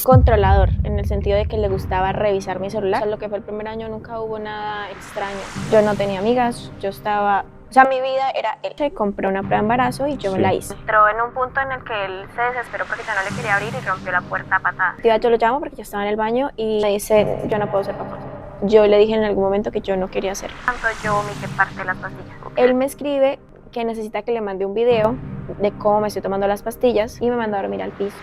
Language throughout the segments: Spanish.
controlador, en el sentido de que le gustaba revisar mi celular. O sea, lo que fue el primer año nunca hubo nada extraño. Yo no tenía amigas, yo estaba... O sea, mi vida era él. Se compró una prueba de embarazo y yo la hice. Entró en un punto en el que él se desesperó porque yo no le quería abrir y rompió la puerta a patadas. Yo lo llamo porque yo estaba en el baño y me dice, yo no puedo ser papá. Yo le dije en algún momento que yo no quería hacerlo. Yo vomité parte de las pastillas. Él me escribe que necesita que le mande un video de cómo me estoy tomando las pastillas y me manda a dormir al piso.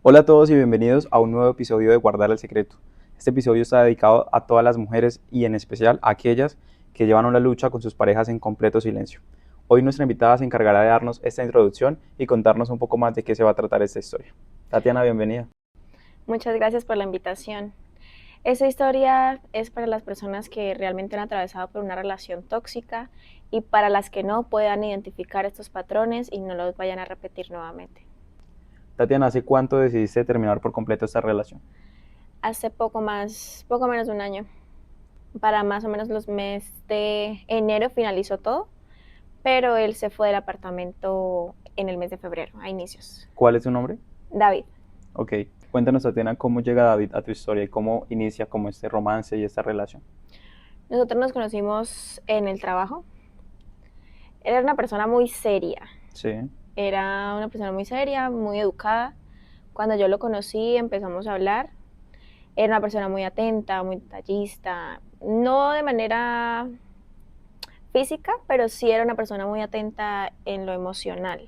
Hola a todos y bienvenidos a un nuevo episodio de Guardar el Secreto. Este episodio está dedicado a todas las mujeres y en especial a aquellas que llevan una lucha con sus parejas en completo silencio. Hoy nuestra invitada se encargará de darnos esta introducción y contarnos un poco más de qué se va a tratar esta historia. Tatiana, bienvenida. Muchas gracias por la invitación. Esta historia es para las personas que realmente han atravesado por una relación tóxica y para las que no puedan identificar estos patrones y no los vayan a repetir nuevamente. Tatiana, ¿hace cuánto decidiste terminar por completo esta relación? Hace poco menos de un año. Para más o menos los meses de enero finalizó todo, pero él se fue del apartamento en el mes de febrero, a inicios. ¿Cuál es su nombre? David. Ok, cuéntanos, Tatiana, cómo llega David a tu historia y cómo inicia como este romance y esta relación. Nosotros nos conocimos en el trabajo. Él era una persona muy seria. Sí. Era una persona muy seria, muy educada. Cuando yo lo conocí empezamos a hablar. Era una persona muy atenta, muy detallista. No de manera física, pero sí era una persona muy atenta en lo emocional.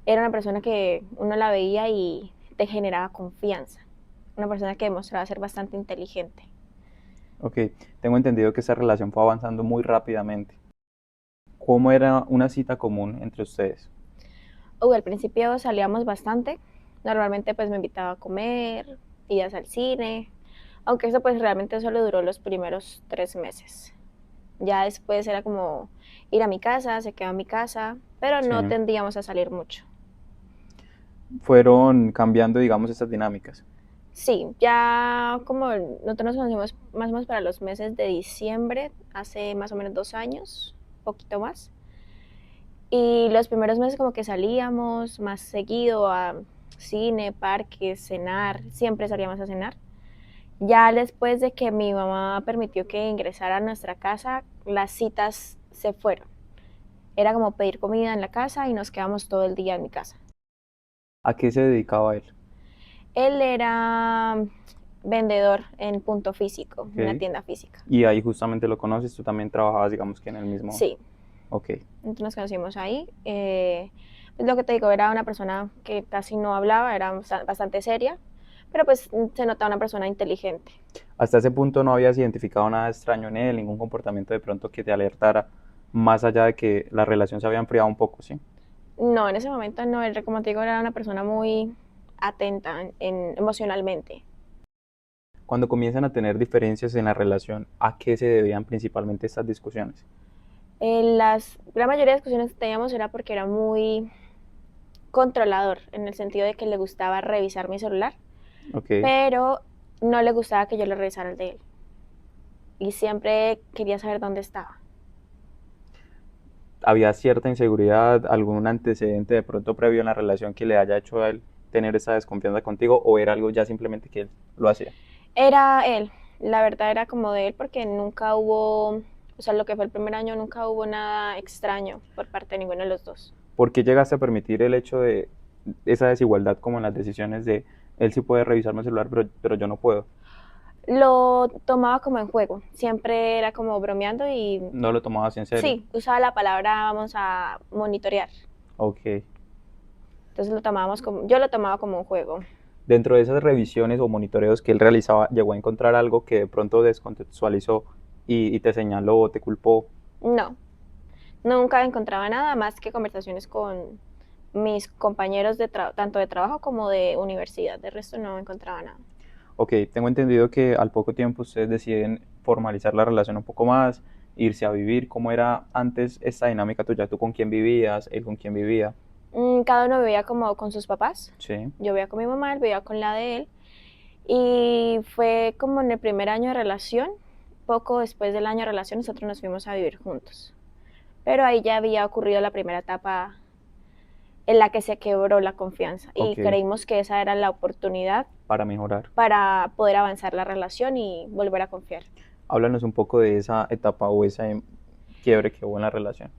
Era una persona que uno la veía y te generaba confianza. Una persona que demostraba ser bastante inteligente. Ok, tengo entendido que esta relación fue avanzando muy rápidamente. ¿Cómo era una cita común entre ustedes? Al principio salíamos bastante. Normalmente pues me invitaba a comer, idas al cine. Aunque eso pues realmente solo duró los primeros 3 meses. Ya después era como ir a mi casa, se quedaba en mi casa, pero Sí. no tendíamos a salir mucho. Fueron cambiando, digamos, estas dinámicas. Sí, ya como nosotros nos conocimos más o menos para los meses de diciembre, hace más o menos 2 años, poquito más. Y los primeros meses como que salíamos más seguido a cine, parques, cenar, siempre salíamos a cenar. Ya después de que mi mamá permitió que ingresara a nuestra casa, las citas se fueron. Era como pedir comida en la casa y nos quedamos todo el día en mi casa. ¿A qué se dedicaba él? Él era vendedor en punto físico, Ok. en una tienda física. Y ahí justamente lo conoces, tú también trabajabas, digamos que en el mismo... Sí, Ok. entonces nos conocimos ahí. Pues lo que te digo, era una persona que casi no hablaba, era bastante seria, pero pues se notaba una persona inteligente. Hasta ese punto no habías identificado nada extraño en él, ningún comportamiento de pronto que te alertara, más allá de que la relación se había enfriado un poco, ¿sí? No, en ese momento no, él, como te digo, era una persona muy atenta emocionalmente. Cuando comienzan a tener diferencias en la relación, ¿a qué se debían principalmente estas discusiones? La mayoría de discusiones que teníamos era porque era muy controlador, en el sentido de que le gustaba revisar mi celular, Ok. pero no le gustaba que yo le revisara el de él. Y siempre quería saber dónde estaba. ¿Había cierta inseguridad, algún antecedente de pronto previo en la relación que le haya hecho a él tener esa desconfianza contigo o era algo ya simplemente que él lo hacía? Era él, la verdad era como de él porque nunca hubo, o sea, lo que fue el primer año nunca hubo nada extraño por parte de ninguno de los dos. ¿Por qué llegaste a permitir el hecho de esa desigualdad como en las decisiones de él sí puede revisar mi celular, pero yo no puedo? Lo tomaba como en juego, siempre era como bromeando y No lo tomabas en serio. sí, usaba la palabra vamos a monitorear. Ok. Entonces yo lo tomaba como un juego. Dentro de esas revisiones o monitoreos que él realizaba, llegó a encontrar algo que de pronto descontextualizó y te señaló o te culpó. No, nunca encontraba nada más que conversaciones con mis compañeros tanto de trabajo como de universidad. De resto no encontraba nada. Ok, tengo entendido que al poco tiempo ustedes deciden formalizar la relación un poco más, irse a vivir. ¿Cómo era antes esta dinámica tuya? ¿Tú con quién vivías? ¿Él con quién vivía? Cada uno vivía como con sus papás. Sí. Yo vivía con mi mamá, él vivía con la de él. Y fue como en el primer año de relación, poco después del año de relación, nosotros nos fuimos a vivir juntos. Pero ahí ya había ocurrido la primera etapa en la que se quebró la confianza y Ok. creímos que esa era la oportunidad Para mejorar. para poder avanzar la relación y volver a confiar. Háblanos un poco de esa etapa o ese quiebre que hubo en la relación.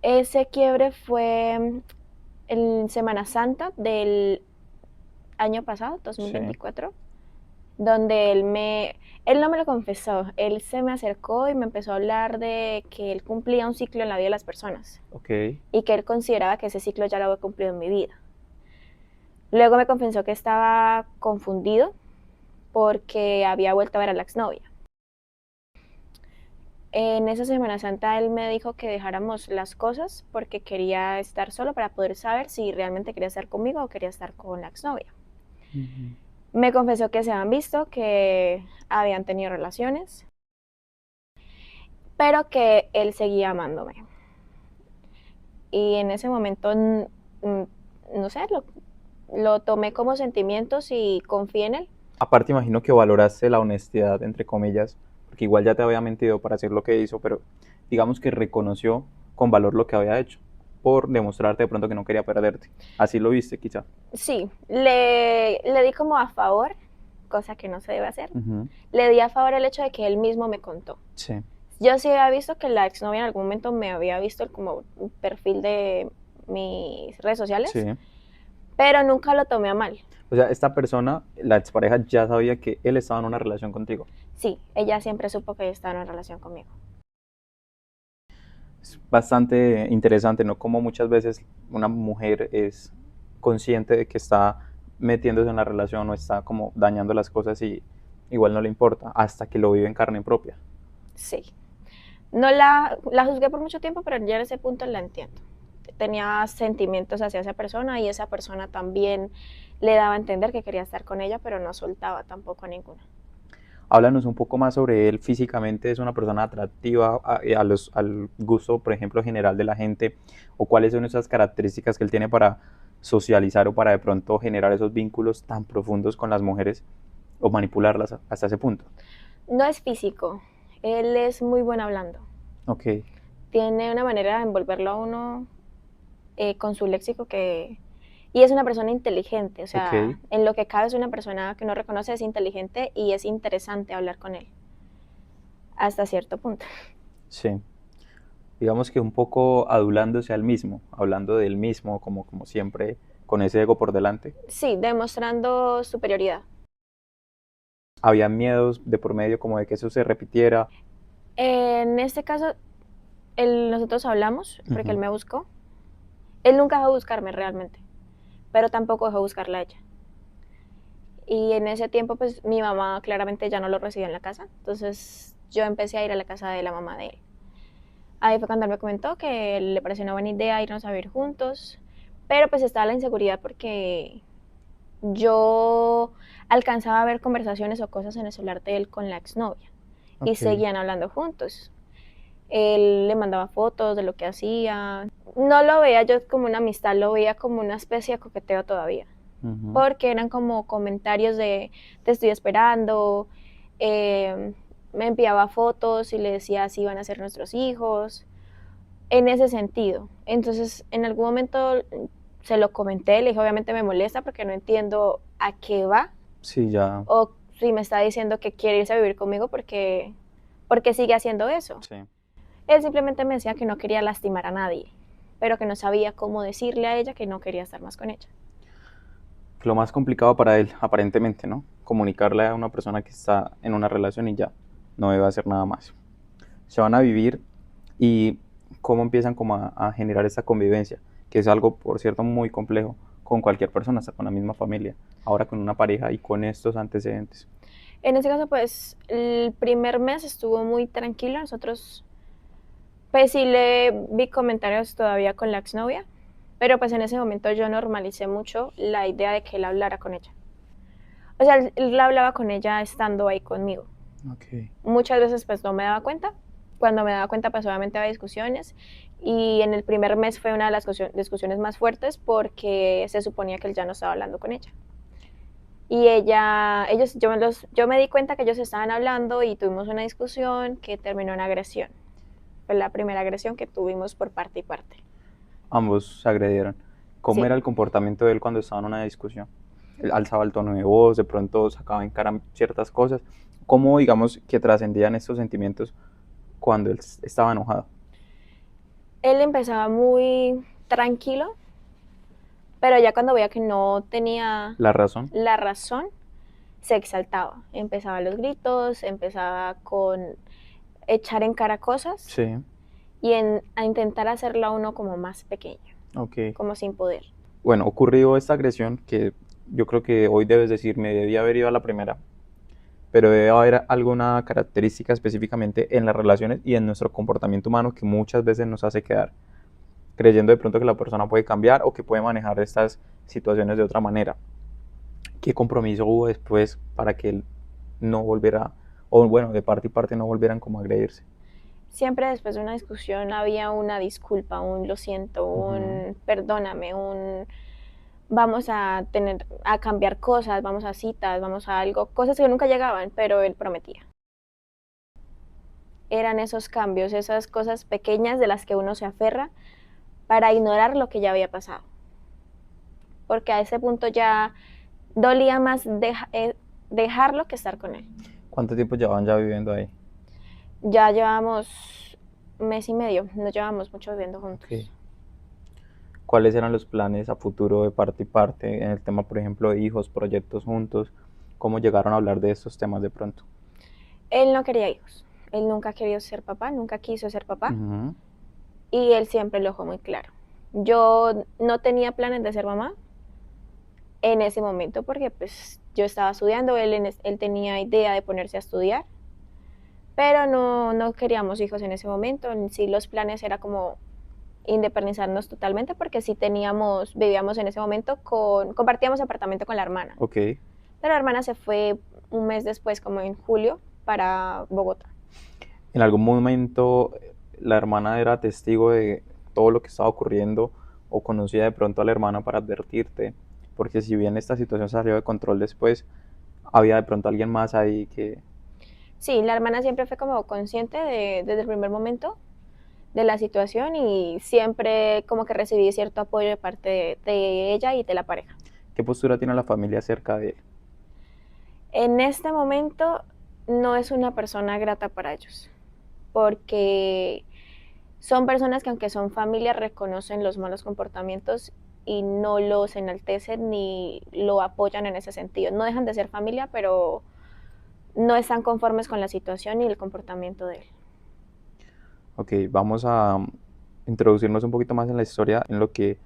Ese quiebre fue en Semana Santa del año pasado, 2024, donde él no me lo confesó, él se me acercó y me empezó a hablar de que él cumplía un ciclo en la vida de las personas Ok. y que él consideraba que ese ciclo ya lo había cumplido en mi vida. Luego me confesó que estaba confundido porque había vuelto a ver a la exnovia. En esa Semana Santa él me dijo que dejáramos las cosas porque quería estar solo para poder saber si realmente quería estar conmigo o quería estar con la exnovia. Me confesó que se habían visto, que habían tenido relaciones, pero que él seguía amándome. Y en ese momento, no sé, lo tomé como sentimientos y confié en él. Aparte, imagino que valoraste la honestidad, entre comillas, porque igual ya te había mentido para hacer lo que hizo, pero digamos que reconoció con valor lo que había hecho, por demostrarte de pronto que no quería perderte. Así lo viste, quizá. Sí, le di como a favor, cosa que no se debe hacer. Ujú. Le di a favor el hecho de que él mismo me contó. Sí. Yo sí había visto que la exnovia en algún momento me había visto como un perfil de mis redes sociales, Sí. pero nunca lo tomé a mal. O sea, esta persona, la expareja, ya sabía que él estaba en una relación contigo. Sí, ella siempre supo que estaba en una relación conmigo. Es bastante interesante, ¿no? Como muchas veces una mujer es consciente de que está metiéndose en la relación o está como dañando las cosas y igual no le importa hasta que lo vive en carne propia. Sí. No la juzgué por mucho tiempo, pero ya en ese punto la entiendo. Tenía sentimientos hacia esa persona y esa persona también le daba a entender que quería estar con ella, pero no soltaba tampoco a ninguna. Háblanos un poco más sobre él físicamente. ¿Es una persona atractiva al gusto, por ejemplo, general de la gente? ¿O cuáles son esas características que él tiene para socializar o para de pronto generar esos vínculos tan profundos con las mujeres o manipularlas hasta ese punto? No es físico, él es muy bueno hablando. Ok. Tiene una manera de envolverlo a uno con su léxico que... Y es una persona inteligente, o sea, Ok. en lo que cabe es una persona que uno reconoce es inteligente y es interesante hablar con él, hasta cierto punto. Sí. Digamos que un poco adulándose al mismo, hablando del mismo, como siempre, con ese ego por delante. Sí, demostrando superioridad. Había miedos de por medio como de que eso se repitiera. En este caso, nosotros hablamos porque él Ujú. me buscó. Él nunca dejó de buscarme realmente, pero tampoco dejó de buscarla a ella. Y en ese tiempo, pues mi mamá claramente ya no lo recibía en la casa, entonces yo empecé a ir a la casa de la mamá de él. Ahí fue cuando él me comentó que le pareció una buena idea irnos a vivir juntos, pero pues estaba la inseguridad porque yo alcanzaba a ver conversaciones o cosas en el celular de él con la exnovia y Ok. seguían hablando juntos. Él le mandaba fotos de lo que hacía. No lo veía yo como una amistad, lo veía como una especie de coqueteo todavía. Ujú. Porque eran como comentarios de te estoy esperando, me enviaba fotos y le decía si iban a ser nuestros hijos, en ese sentido. Entonces, en algún momento se lo comenté, le dije, obviamente me molesta porque no entiendo a qué va, Sí, ya. o si me está diciendo que quiere irse a vivir conmigo porque sigue haciendo eso. Sí. Él simplemente me decía que no quería lastimar a nadie, pero que no sabía cómo decirle a ella que no quería estar más con ella. Lo más complicado para él, aparentemente, ¿no? Comunicarle a una persona que está en una relación y ya no debe hacer nada más. Se van a vivir y cómo empiezan como a generar esta convivencia, que es algo, por cierto, muy complejo con cualquier persona, hasta con la misma familia. Ahora con una pareja y con estos antecedentes. En ese caso, pues el primer mes estuvo muy tranquilo. Nosotros, pues sí le vi comentarios todavía con la exnovia, pero pues en ese momento yo normalicé mucho la idea de que él hablara con ella. O sea, él hablaba con ella estando ahí conmigo. Ok. Muchas veces pues no me daba cuenta. Cuando me daba cuenta pues obviamente había discusiones y en el primer mes fue una de las discusiones más fuertes porque se suponía que él ya no estaba hablando con ella. Y yo me di cuenta que ellos estaban hablando y tuvimos una discusión que terminó en agresión. Fue la primera agresión que tuvimos por parte y parte. Ambos se agredieron. ¿Cómo Sí. era el comportamiento de él cuando estaba en una discusión? Él alzaba el tono de voz, de pronto sacaba en cara ciertas cosas. ¿Cómo, digamos, que trascendían estos sentimientos cuando él estaba enojado? Él empezaba muy tranquilo, pero ya cuando veía que no tenía ¿La razón? la razón, se exaltaba. Empezaba los gritos, empezaba con echar en cara cosas Sí, y a intentar hacerlo a uno como más pequeño, ok. como sin poder. Bueno, ocurrió esta agresión que yo creo que hoy debes decir, me debía haber ido a la primera, pero debe haber alguna característica específicamente en las relaciones y en nuestro comportamiento humano que muchas veces nos hace quedar creyendo de pronto que la persona puede cambiar o que puede manejar estas situaciones de otra manera. ¿Qué compromiso hubo después para que él no volviera, o bueno, de parte y parte no volvieran como a agredirse? Siempre después de una discusión había una disculpa, un lo siento, un perdóname, un vamos a cambiar cosas, vamos a citas, vamos a algo, cosas que nunca llegaban, pero él prometía. Eran esos cambios, esas cosas pequeñas de las que uno se aferra para ignorar lo que ya había pasado. Porque a ese punto ya dolía más dejarlo que estar con él. ¿Cuánto tiempo llevaban ya viviendo ahí? Ya llevamos un mes y medio, no llevamos mucho viviendo juntos. Okay. ¿Cuáles eran los planes a futuro de parte y parte en el tema, por ejemplo, de hijos, proyectos juntos? ¿Cómo llegaron a hablar de estos temas de pronto? Él no quería hijos, él nunca quería ser papá, nunca quiso ser papá. Uh-huh. Y él siempre lo dejó muy claro. Yo no tenía planes de ser mamá en ese momento porque pues yo estaba estudiando, él tenía idea de ponerse a estudiar, pero no queríamos hijos en ese momento. Sí, los planes era como independizarnos totalmente porque sí vivíamos en ese momento compartíamos apartamento con la hermana. Ok. Pero la hermana se fue un mes después, como en julio, para Bogotá. ¿En algún momento la hermana era testigo de todo lo que estaba ocurriendo o conocía de pronto a la hermana para advertirte? Porque si bien esta situación salió de control después, había de pronto alguien más ahí que... Sí, la hermana siempre fue como consciente desde el primer momento de la situación y siempre como que recibí cierto apoyo de parte de ella y de la pareja. ¿Qué postura tiene la familia acerca de él? En este momento no es una persona grata para ellos, porque son personas que aunque son familia reconocen los malos comportamientos y no los enaltecen ni lo apoyan en ese sentido. No dejan de ser familia, pero no están conformes con la situación y el comportamiento de él. Ok, vamos a introducirnos un poquito más en la historia, en lo que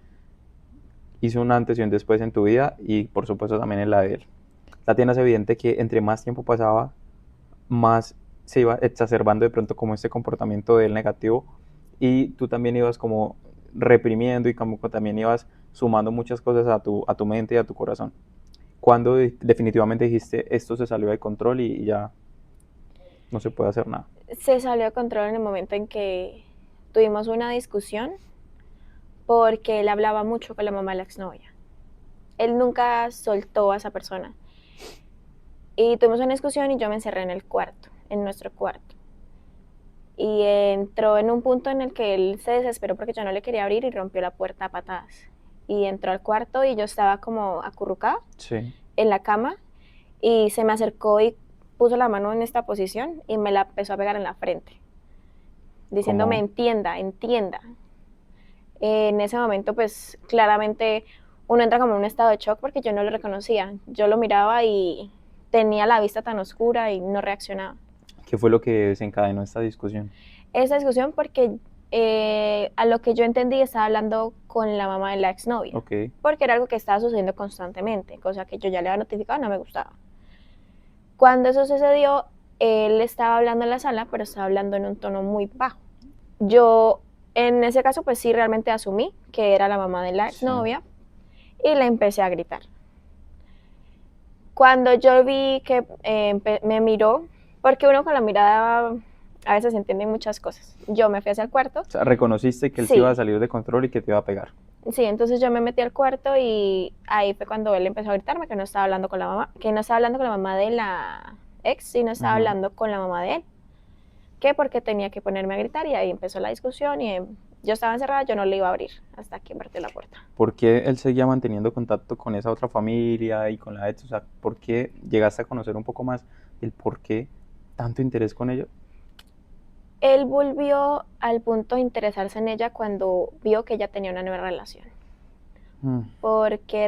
hizo un antes y un después en tu vida y por supuesto también en la de él. Tatiana, es evidente que entre más tiempo pasaba, más se iba exacerbando de pronto como este comportamiento de él negativo y tú también ibas como reprimiendo y como también ibas sumando muchas cosas a tu mente y a tu corazón. Cuando definitivamente dijiste esto se salió de control y ya no se puede hacer nada. Se salió de control en el momento en que tuvimos una discusión porque él hablaba mucho con la mamá de la exnovia. Él nunca soltó a esa persona. Y tuvimos una discusión y yo me encerré en el cuarto, en nuestro cuarto. Y entró en un punto en el que él se desesperó porque yo no le quería abrir y rompió la puerta a patadas. Y entró al cuarto y yo estaba como acurrucada Sí. en la cama y se me acercó y puso la mano en esta posición y me la empezó a pegar en la frente, diciéndome Como, entienda, entienda. En ese momento pues claramente uno entra como en un estado de shock porque yo no lo reconocía. Yo lo miraba y tenía la vista tan oscura y no reaccionaba. ¿qué fue lo que desencadenó esta discusión? Esa discusión porque a lo que yo entendí estaba hablando con la mamá de la exnovia, Ok. porque era algo que estaba sucediendo constantemente, cosa que yo ya le había notificado, no me gustaba. Cuando eso sucedió, él estaba hablando en la sala, pero estaba hablando en un tono muy bajo. Yo en ese caso pues sí realmente asumí que era la mamá de la exnovia y le empecé a gritar. Cuando yo vi que me miró, porque uno con la mirada a veces entiende muchas cosas. Yo me fui hacia el cuarto. O sea, reconociste que él se Sí, iba a salir de control y que te iba a pegar. sí, entonces yo me metí al cuarto y ahí fue cuando él empezó a gritarme que no estaba hablando con la mamá, que no estaba hablando con la mamá de la ex, sino estaba hablando con la mamá de él. Que porque tenía que ponerme a gritar y ahí empezó la discusión y Yo estaba encerrada, yo no le iba a abrir hasta que abrió la puerta. ¿Por qué él seguía manteniendo contacto con esa otra familia y con la ex? O sea, ¿por qué llegaste a conocer un poco más el por qué tanto interés con ellos? Él volvió al punto de interesarse en ella cuando vio que ella tenía una nueva relación. Mm, Porque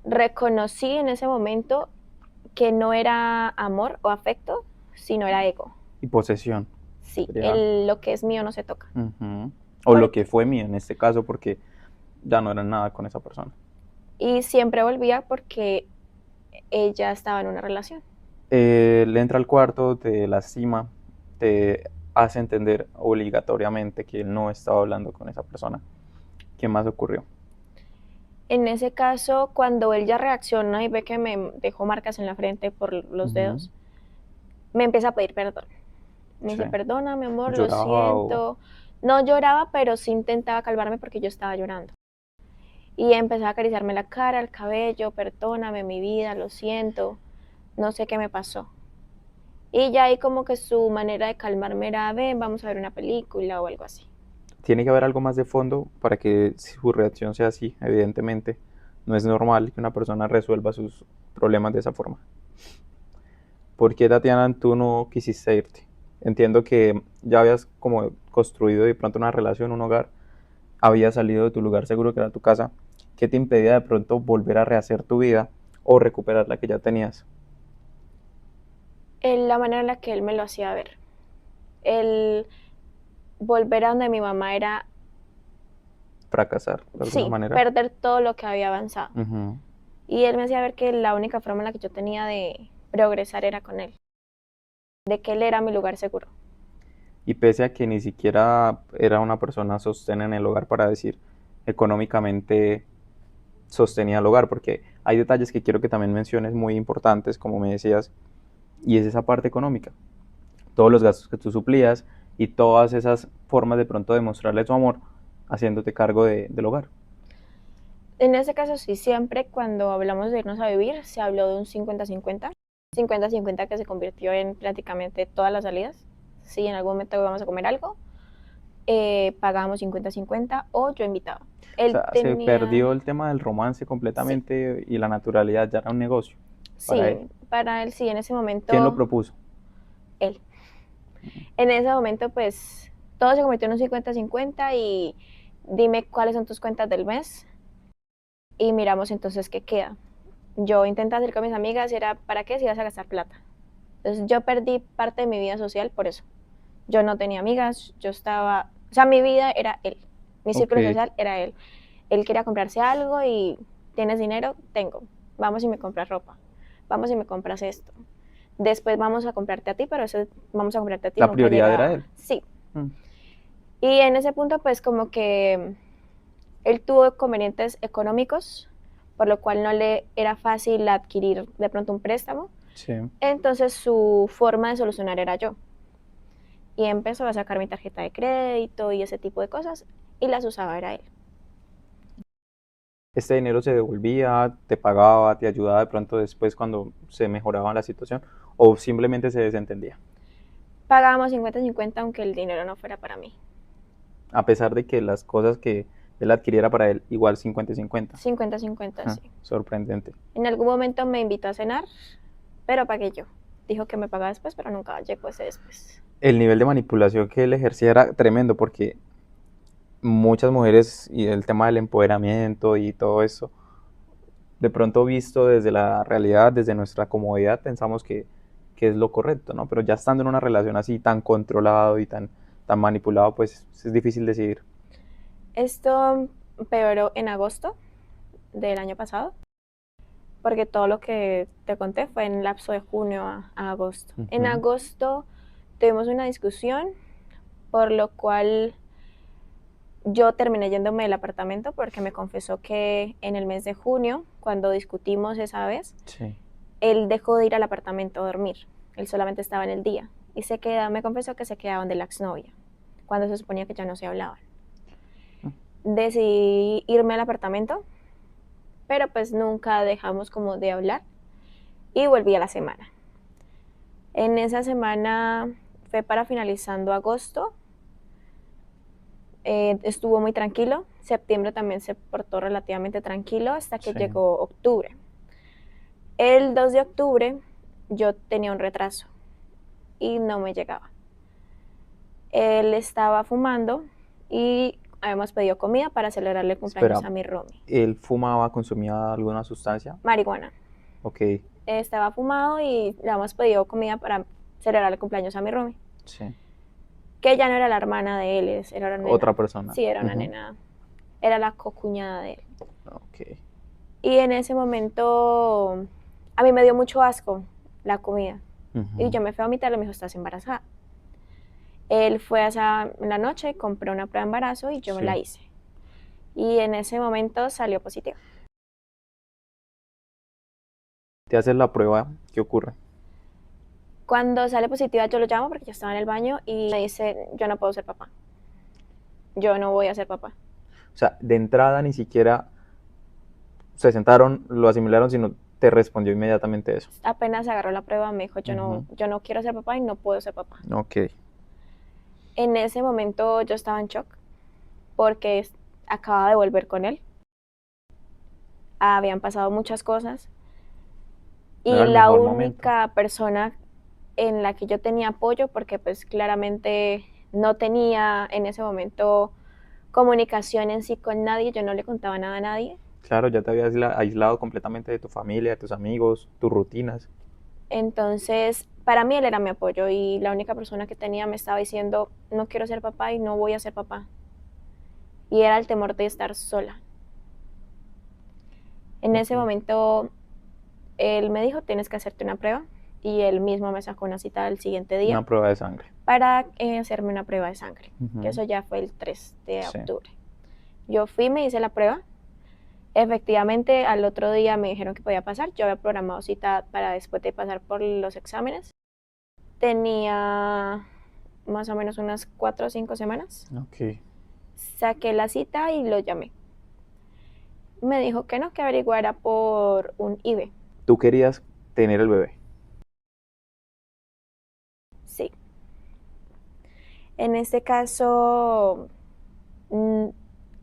reconocí en ese momento que no era amor o afecto, sino era ego. Y posesión. Sí, Sería, lo que es mío no se toca. ujú. O lo que Porque, fue mío en este caso, porque ya no era nada con esa persona. y siempre volvía porque ella estaba en una relación. Él entra al cuarto, te lastima, te hace entender obligatoriamente que él no estaba hablando con esa persona. ¿Qué más ocurrió? En ese caso, cuando él ya reacciona y ve que me dejó marcas en la frente por los Ujú. dedos, me empieza a pedir perdón. Me Sí. dice, perdona, mi amor, lo Lloraba o... siento. No lloraba, pero sí intentaba calmarme porque yo estaba llorando. Y empezaba a acariciarme la cara, el cabello, perdóname, mi vida, lo siento, no sé qué me pasó. Y ya ahí como que su manera de calmarme era, ven, vamos a ver una película o algo así. Tiene que haber algo más de fondo para que su reacción sea así, evidentemente. No es normal que una persona resuelva sus problemas de esa forma. ¿Por qué, Tatiana, tú no quisiste irte? Entiendo que ya habías como construido de pronto una relación, un hogar, habías salido de tu lugar seguro que era tu casa. ¿Qué te impedía de pronto volver a rehacer tu vida o recuperar la que ya tenías? La manera en la que él me lo hacía ver. El volver a donde mi mamá era, Fracasar de alguna sí, manera. perder todo lo que había avanzado. Ujú. Y él me hacía ver que la única forma en la que yo tenía de progresar era con él, de que él era mi lugar seguro. Y pese a que ni siquiera era una persona sostén en el hogar para decir económicamente sostenía el hogar, porque hay detalles que quiero que también menciones muy importantes, como me decías, y es esa parte económica. Todos los gastos que tú suplías y todas esas formas de pronto de mostrarle tu amor haciéndote cargo del hogar. En ese caso, sí, siempre cuando hablamos de irnos a vivir, se habló de un 50-50. 50-50 que se convirtió en prácticamente todas las salidas. Si en algún momento íbamos a comer algo, pagábamos 50-50 o yo invitaba. O Él sea, se tenía, perdió el tema del romance sí, completamente y la naturalidad ya era un negocio para él. sí, para él sí, en ese ¿Quién lo momento, propuso? él. En ese momento, pues, todo se convirtió en un 50-50 y dime cuáles son tus cuentas del mes y miramos entonces qué queda. Yo intentaba salir con mis amigas y era, ¿para qué si vas a gastar plata? Entonces yo perdí parte de mi vida social por eso. Yo no tenía amigas, yo estaba, o sea, mi vida era él, mi Ok, círculo social era él. Él quería comprarse algo y tienes dinero, tengo. Vamos y me compras ropa. Vamos y me compras esto. Después vamos a comprarte a ti, pero eso vamos a comprarte a ti la nunca prioridad era llegaba. él. Sí. Mm. Y en ese punto, pues como que él tuvo inconvenientes económicos, por lo cual no le era fácil adquirir de pronto un préstamo. Sí. Entonces su forma de solucionar era yo. Y empezó a sacar mi tarjeta de crédito y ese tipo de cosas y las usaba era él. Este dinero se devolvía, te pagaba, te ayudaba de pronto después cuando se mejoraba la situación o simplemente se desentendía, Pagábamos 50-50 aunque el dinero no fuera para mí. a pesar de que las cosas que él adquiriera para él igual 50 y 50. 50-50, sí. Sorprendente. En algún momento me invitó a cenar, pero pagué yo. Dijo que me pagaba después, pero nunca llegó ese después. El nivel de manipulación que él ejercía era tremendo porque muchas mujeres y el tema del empoderamiento y todo eso, de pronto visto desde la realidad, desde nuestra comodidad, pensamos que es lo correcto, ¿no? Pero ya estando en una relación así tan controlado y tan manipulado, pues es difícil decidir. Esto peoró en agosto del año pasado, porque todo lo que te conté fue en lapso de junio a agosto. En Ujú. agosto tuvimos una discusión, por lo cual yo terminé yéndome del apartamento porque me confesó que en el mes de junio, cuando discutimos esa vez, Sí. él dejó de ir al apartamento a dormir. Él solamente estaba en el día. Y me confesó que se quedaban de la exnovia, cuando se suponía que ya no se hablaban. Decidí irme al apartamento, pero pues nunca dejamos como de hablar y volví a la semana. En esa semana fue para finalizando agosto. Estuvo muy tranquilo. Septiembre también se portó relativamente tranquilo hasta que Sí. llegó octubre. El 2 de octubre yo tenía un retraso y no me llegaba. Él estaba fumando y habíamos pedido comida para celebrarle el cumpleaños Espera, a mi roomie. ¿él fumaba, consumía alguna sustancia? Marihuana. Ok, Estaba fumado y le habíamos pedido comida para celebrar el cumpleaños a mi roomie. sí. Que ya no era la hermana de él, era una nena. Otra persona. Sí, era una Ujú. nena. Era la cocuñada de él. Ok, Y en ese momento a mí me dio mucho asco la comida. Y yo ujú, me fui a vomitar y me dijo, estás embarazada. Él fue en la noche, compró una prueba de embarazo y yo me la sí. hice. Y en ese momento salió positiva. Te haces la prueba, ¿qué ocurre? Cuando sale positiva yo lo llamo porque yo estaba en el baño y me dice, yo no puedo ser papá. Yo no voy a ser papá. O sea, de entrada ni siquiera se sentaron, lo asimilaron, sino te respondió inmediatamente eso. Apenas agarró la prueba me dijo, Ujú. yo no quiero ser papá y no puedo ser papá. Ok, En ese momento yo estaba en shock porque acababa de volver con él. Habían pasado muchas cosas no era y el la mejor momento. única persona en la que yo tenía apoyo, porque pues claramente no tenía en ese momento comunicación en sí con nadie, yo no le contaba nada a nadie. Claro, ya te habías aislado completamente de tu familia, de tus amigos, tus rutinas. Entonces, para mí él era mi apoyo y la única persona que tenía me estaba diciendo, no quiero ser papá y no voy a ser papá. Y era el temor de estar sola. En ese Ok. momento, él me dijo, tienes que hacerte una prueba. Y él mismo me sacó una cita el siguiente día Una prueba de sangre. para hacerme una prueba de sangre, que Ujú. eso ya fue el 3 de Sí. octubre. Yo fui, me hice la prueba. Efectivamente, al otro día me dijeron que podía pasar. Yo había programado cita para después de pasar por los exámenes. Tenía más o menos unas 4 o 5 semanas. Ok. Saqué la cita y lo llamé. Me dijo que no, que averiguara por un IVE. Tú querías tener el bebé. Sí. En este caso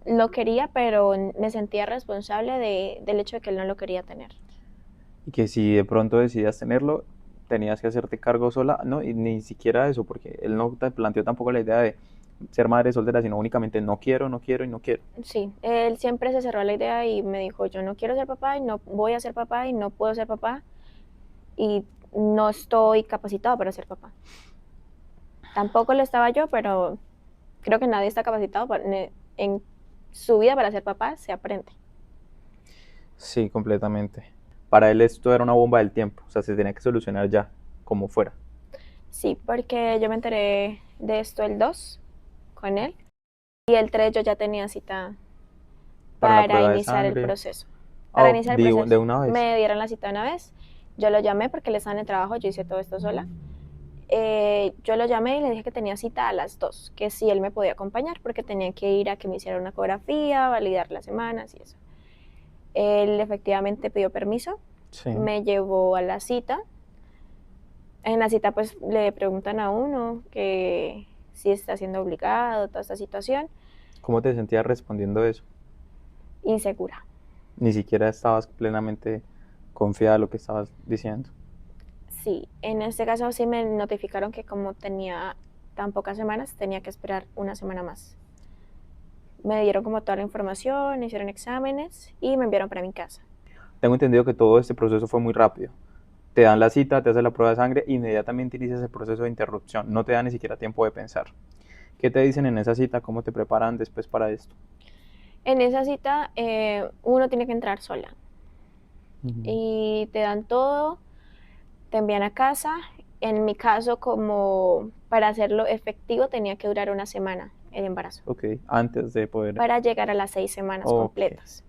lo quería, pero me sentía responsable del hecho de que él no lo quería tener. Y que si de pronto decidías tenerlo, tenías que hacerte cargo sola. No, y ni siquiera eso, porque él no te planteó tampoco la idea de ser madre soltera, sino únicamente no quiero, no quiero y no quiero. Sí, él siempre se cerró a la idea y me dijo, yo no quiero ser papá y no voy a ser papá y no puedo ser papá y no estoy capacitado para ser papá. Tampoco lo estaba yo, pero creo que nadie está capacitado en su vida para ser papá, se aprende. Sí, completamente. Para él esto era una bomba del tiempo, o sea, se tenía que solucionar ya, como fuera. Sí, porque yo me enteré de esto el 2 con él y el 3 yo ya tenía cita Para la para prueba de iniciar el sangre. proceso. Para Oh, iniciar el digo, de proceso, una vez. me dieron la cita una vez, yo lo llamé porque él estaba en el trabajo, yo hice todo esto sola. Yo lo llamé y le dije que tenía cita a las 2, que si él me podía acompañar porque tenía que ir a que me hiciera una ecografía, validar las semanas y eso. Él efectivamente pidió permiso, Sí. me llevó a la cita. En la cita pues le preguntan a uno que si está siendo obligado, toda esta situación, ¿Cómo te sentías respondiendo eso? insegura. Ni siquiera estabas plenamente confiada de lo que estabas diciendo. Sí, en este caso sí me notificaron que como tenía tan pocas semanas, tenía que esperar una semana más. Me dieron como toda la información, hicieron exámenes y me enviaron para mi casa. Tengo entendido que todo este proceso fue muy rápido. Te dan la cita, te hacen la prueba de sangre, inmediatamente inicias el proceso de interrupción. No te da ni siquiera tiempo de pensar. ¿Qué te dicen en esa cita? ¿Cómo te preparan después para esto? En esa cita uno tiene que entrar sola y te dan todo, te envían a casa. En mi caso, como para hacerlo efectivo, tenía que durar una semana el embarazo. Ok, antes de poder... Para llegar a las 6 semanas Ok. completas.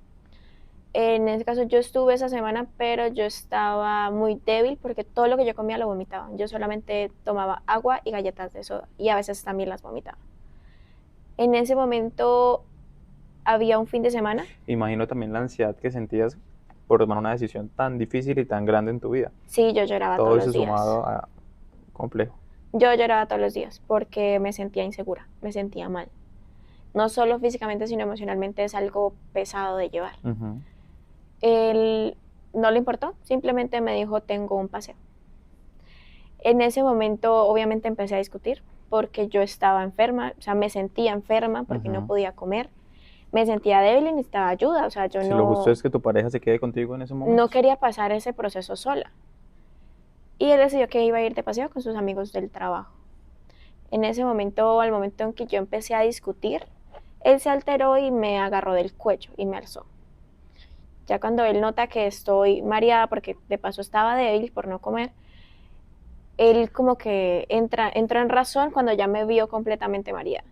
En ese caso yo estuve esa semana, pero yo estaba muy débil porque todo lo que yo comía lo vomitaba. Yo solamente tomaba agua y galletas de soda y a veces también las vomitaba. En ese momento había un fin de semana. Imagino también la ansiedad que sentías por tomar una decisión tan difícil y tan grande en tu vida. Sí, yo lloraba Todo todos eso los días. sumado a complejo. Yo lloraba todos los días porque me sentía insegura, me sentía mal. No solo físicamente, sino emocionalmente es algo pesado de llevar. Ujú. Él no le importó, simplemente me dijo, tengo un paseo. En ese momento obviamente empecé a discutir porque yo estaba enferma, o sea, me sentía enferma porque no Ujú. podía comer, me sentía débil y necesitaba ayuda, o sea, yo Si lo justo no, es que tu pareja se quede contigo en esos no momentos. quería pasar ese proceso sola. Y él decidió que iba a ir de paseo con sus amigos del trabajo. En ese momento, al momento en que yo empecé a discutir, él se alteró y me agarró del cuello y me alzó. Ya cuando él nota que estoy mareada, porque de paso estaba débil por no comer, él como que entró en razón cuando ya me vio completamente mareada.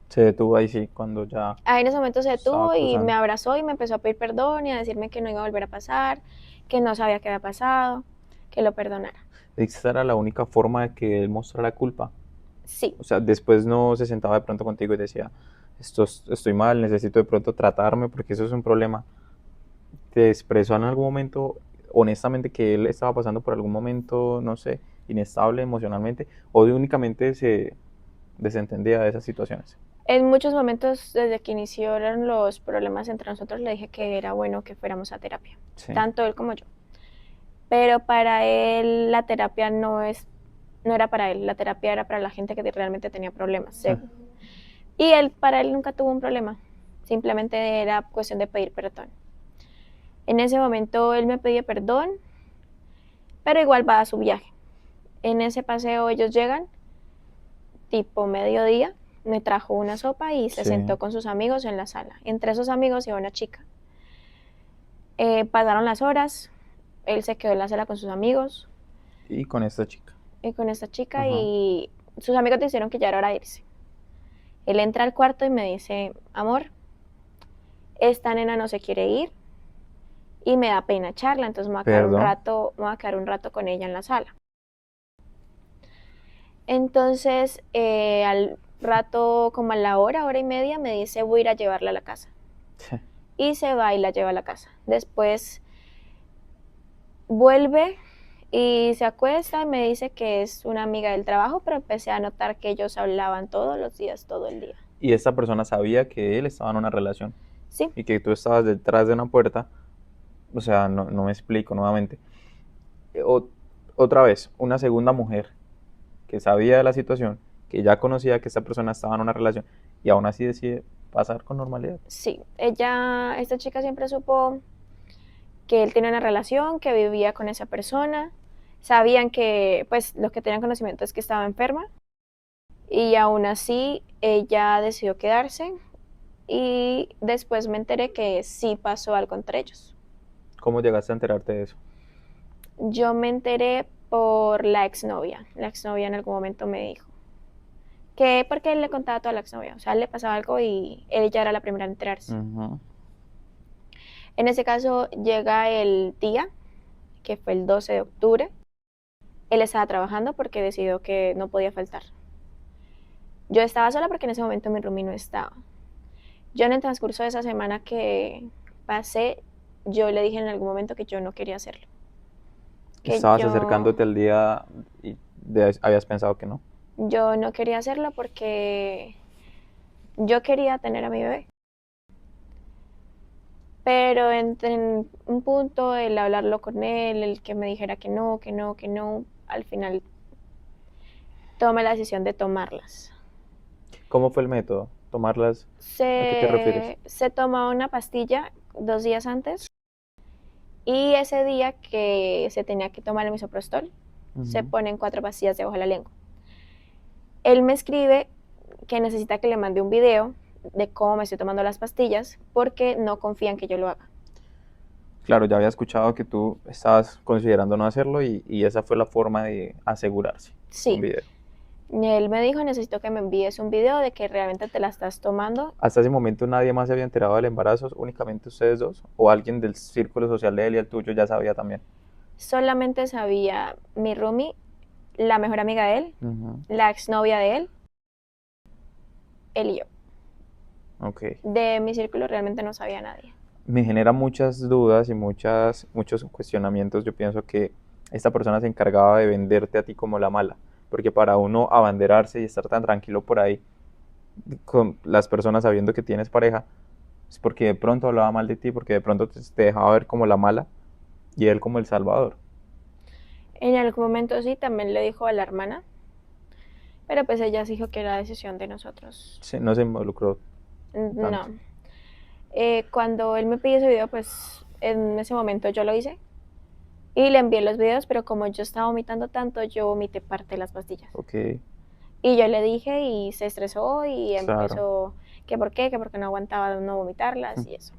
Se detuvo ahí sí, cuando ya Ahí en ese momento se estaba detuvo y me cruzando. abrazó y me empezó a pedir perdón y a decirme que no iba a volver a pasar, que no sabía qué había pasado, que lo perdonara. Esa era la única forma de que él mostrara culpa. Sí, O sea, después no se sentaba de pronto contigo y decía, estoy mal, necesito de pronto tratarme porque eso es un problema. ¿Te expresó en algún momento, honestamente, que él estaba pasando por algún momento, no sé, inestable emocionalmente, o únicamente se desentendía de esas situaciones? en muchos momentos desde que iniciaron los problemas entre nosotros le dije que era bueno que fuéramos a terapia, Sí. tanto él como yo. Pero para él la terapia no era para él, la terapia era para la gente que realmente tenía problemas. Y para él nunca tuvo un problema, simplemente era cuestión de pedir perdón. En ese momento él me pedía perdón, pero igual va a su viaje. En ese paseo ellos llegan, tipo mediodía, me trajo una sopa y se Sí. sentó con sus amigos en la sala. Entre esos amigos iba una chica. Pasaron las horas, él se quedó en la sala con sus amigos Y con esta chica. y con esta chica Ajá. y sus amigos dijeron que ya era hora de irse. Él entra al cuarto y me dice, amor, esta nena no se quiere ir y me da pena charla, entonces Perdón. me voy a quedar un rato con ella en la sala. Entonces, al rato, como a la hora y media, me dice, voy a ir a llevarla a la casa. Sí. Y se va y la lleva a la casa. Después vuelve y se acuesta y me dice que es una amiga del trabajo, pero empecé a notar que ellos hablaban todos los días, todo el día. Y esta persona sabía que él estaba en una relación Sí, y que tú estabas detrás de una puerta. O sea, no me explico nuevamente. O- Otra vez, una segunda mujer que sabía de la situación, que ya conocía que esta persona estaba en una relación y aún así decide pasar con normalidad. sí. Esta chica siempre supo que él tenía una relación, que vivía con esa persona. Sabían que, pues, los que tenían conocimiento es que estaba enferma. Y aún así, ella decidió quedarse. Y después me enteré que sí pasó algo entre ellos. ¿Cómo llegaste a enterarte de eso? Yo me enteré por la exnovia. La exnovia en algún momento me dijo que porque él le contaba a toda la exnovia. O sea, le pasaba algo y ella era la primera en enterarse. Ujú. En ese caso llega el día, que fue el 12 de octubre. Él estaba trabajando porque decidió que no podía faltar. Yo estaba sola porque en ese momento mi roomie no estaba. Yo en el transcurso de esa semana que pasé, yo le dije en algún momento que yo no quería hacerlo. Que Estabas acercándote al día y habías pensado que no. yo no quería hacerlo porque yo quería tener a mi bebé. Pero en un punto, el hablarlo con él, el que me dijera que no, que no, que no, al final tomé la decisión de tomarlas. ¿Cómo fue el método? ¿Tomarlas? ¿A qué te refieres? Se toma una pastilla 2 días antes y ese día que se tenía que tomar el misoprostol, se Ujú. ponen 4 pastillas debajo de la lengua. Él me escribe que necesita que le mande un video de cómo me estoy tomando las pastillas porque no confía en que yo lo haga. Claro, ya había escuchado que tú estabas considerando no hacerlo y esa fue la forma de asegurarse, un Sí, video. él me dijo, necesito que me envíes un video de que realmente te la estás tomando. ¿Hasta ese momento nadie más se había enterado del embarazo, únicamente ustedes dos? ¿O alguien del círculo social de él y el tuyo ya sabía también? Solamente sabía mi roomie, la mejor amiga de él, Ujú. la exnovia de él y yo. Ok. De mi círculo realmente no sabía nadie. Me genera muchas dudas y muchos cuestionamientos. Yo pienso que esta persona se encargaba de venderte a ti como la mala, porque para uno abanderarse y estar tan tranquilo por ahí, con las personas sabiendo que tienes pareja, es porque de pronto hablaba mal de ti, porque de pronto te dejaba ver como la mala y él como el salvador. En algún momento sí, también le dijo a la hermana, pero pues ella sí dijo que era decisión de nosotros. Sí, no se involucró tanto. No. Cuando él me pidió ese video, pues en ese momento yo lo hice y le envié los videos, pero como yo estaba vomitando tanto, yo vomité parte de las pastillas. Ok, Y yo le dije y se estresó y claro. empezó que porque no aguantaba no vomitarlas y eso.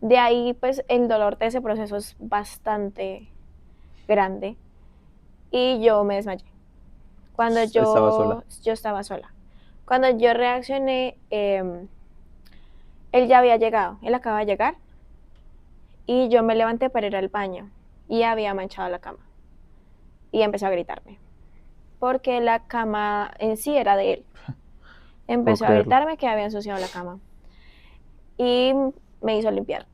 De ahí pues el dolor de ese proceso es bastante grande y yo me desmayé. Cuando Estaba sola. yo estaba sola. Cuando yo reaccioné, él ya había llegado, él acaba de llegar y yo me levanté para ir al baño y había manchado la cama y empezó a gritarme porque la cama en sí era de él. Puedo Empezó a creerlo. gritarme que había ensuciado la cama y me hizo limpiar.